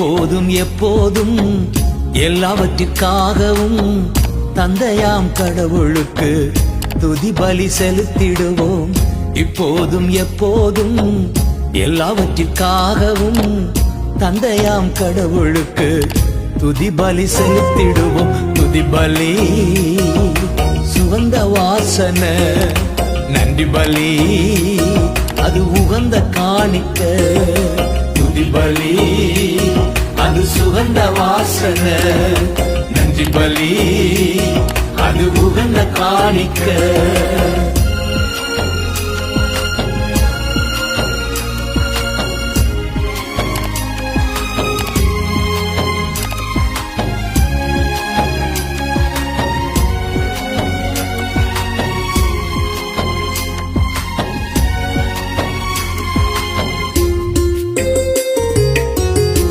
இப்போதும் எப்போதும் எல்லாவற்றிற்காகவும் தந்தையாம் கடவுளுக்கு துதி பலி செலுத்திடுவோம். இப்போதும் எப்போதும் எல்லாவற்றிற்காகவும் தந்தையாம் கடவுளுக்கு துதி பலி செலுத்திடுவோம். துதி பலி சுகந்த வாசனை, நன்றி பலி அது உகந்த காணிக்க. துதி பலி அது சுகந்த வாசனை, நன்றி பலி அது உகந்த காணிக்க.